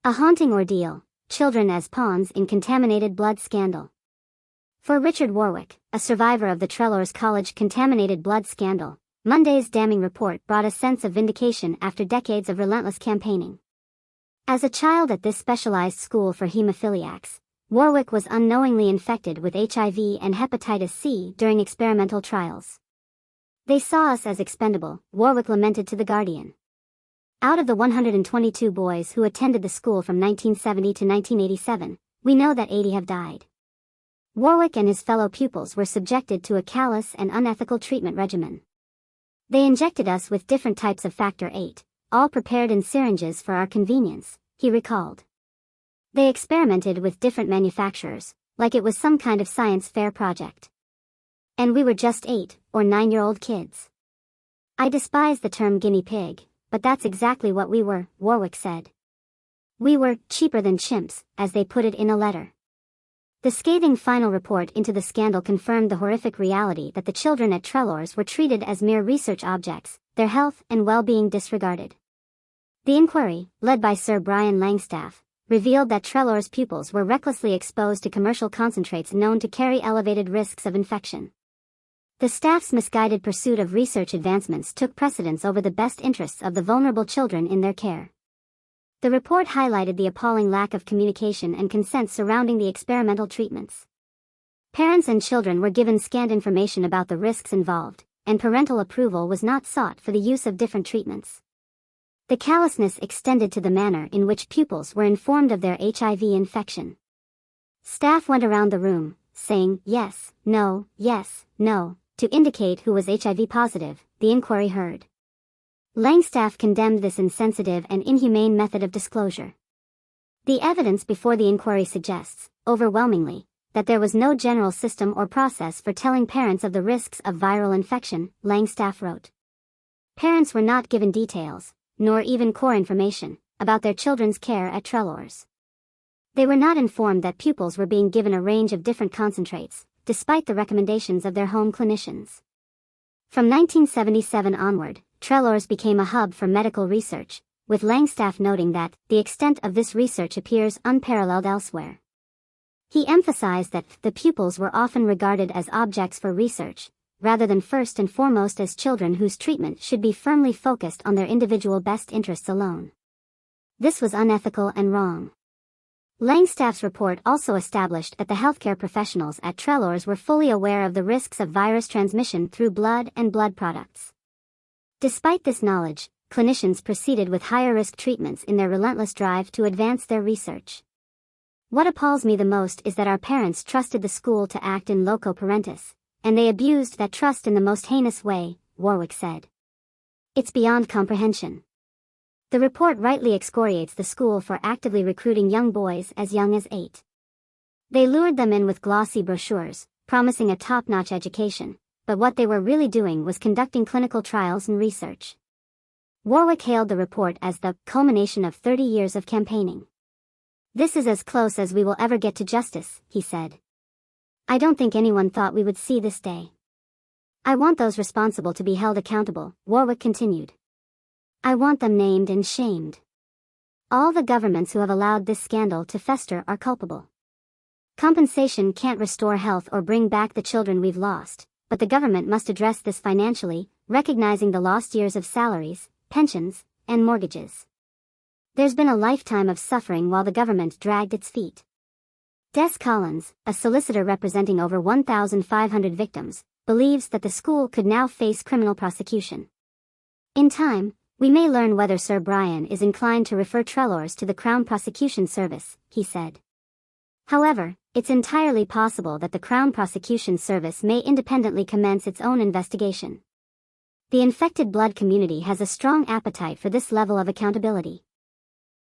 A haunting ordeal, children as pawns in contaminated blood scandal. For Richard Warwick, a survivor of the Treloar's college contaminated blood scandal, Monday's damning report brought a sense of vindication after decades of relentless campaigning. As a child at this specialized school for hemophiliacs, Warwick was unknowingly infected with HIV and Hepatitis C during experimental trials. They saw us as expendable, Warwick lamented to The Guardian. Out of the 122 boys who attended the school from 1970 to 1987, we know that 80 have died. Warwick and his fellow pupils were subjected to a callous and unethical treatment regimen. They injected us with different types of Factor VIII, all prepared in syringes for our convenience, he recalled. They experimented with different manufacturers, like it was some kind of science fair project. And we were just 8 or 9-year-old kids. I despise the term guinea pig, but that's exactly what we were, Warwick said. We were cheaper than chimps, as they put it in a letter. The scathing final report into the scandal confirmed the horrific reality that the children at Treloar's were treated as mere research objects, their health and well-being disregarded. The inquiry, led by Sir Brian Langstaff, revealed that Treloar's pupils were recklessly exposed to commercial concentrates known to carry elevated risks of infection. The staff's misguided pursuit of research advancements took precedence over the best interests of the vulnerable children in their care. The report highlighted the appalling lack of communication and consent surrounding the experimental treatments. Parents and children were given scant information about the risks involved, and parental approval was not sought for the use of different treatments. The callousness extended to the manner in which pupils were informed of their HIV infection. Staff went around the room, saying yes, no, to indicate who was HIV positive, the inquiry heard. Langstaff condemned this insensitive and inhumane method of disclosure. The evidence before the inquiry suggests, overwhelmingly, that there was no general system or process for telling parents of the risks of viral infection, Langstaff wrote. Parents were not given details, nor even core information, about their children's care at Treloar's. They were not informed that pupils were being given a range of different concentrates, despite the recommendations of their home clinicians. From 1977 onward, Treloar's became a hub for medical research, with Langstaff noting that the extent of this research appears unparalleled elsewhere. He emphasized that the pupils were often regarded as objects for research, rather than first and foremost as children whose treatment should be firmly focused on their individual best interests alone. This was unethical and wrong. Langstaff's report also established that the healthcare professionals at Treloar's were fully aware of the risks of virus transmission through blood and blood products. Despite this knowledge, clinicians proceeded with higher-risk treatments in their relentless drive to advance their research. What appalls me the most is that our parents trusted the school to act in loco parentis, and they abused that trust in the most heinous way, Warwick said. It's beyond comprehension. The report rightly excoriates the school for actively recruiting young boys as young as 8. They lured them in with glossy brochures, promising a top-notch education, but what they were really doing was conducting clinical trials and research. Warwick hailed the report as the culmination of 30 years of campaigning. This is as close as we will ever get to justice, he said. I don't think anyone thought we would see this day. I want those responsible to be held accountable, Warwick continued. I want them named and shamed. All the governments who have allowed this scandal to fester are culpable. Compensation can't restore health or bring back the children we've lost, but the government must address this financially, recognizing the lost years of salaries, pensions, and mortgages. There's been a lifetime of suffering while the government dragged its feet. Des Collins, a solicitor representing over 1,500 victims, believes that the school could now face criminal prosecution. In time, we may learn whether Sir Brian is inclined to refer Treloar's to the Crown Prosecution Service, he said. However, it's entirely possible that the Crown Prosecution Service may independently commence its own investigation. The infected blood community has a strong appetite for this level of accountability.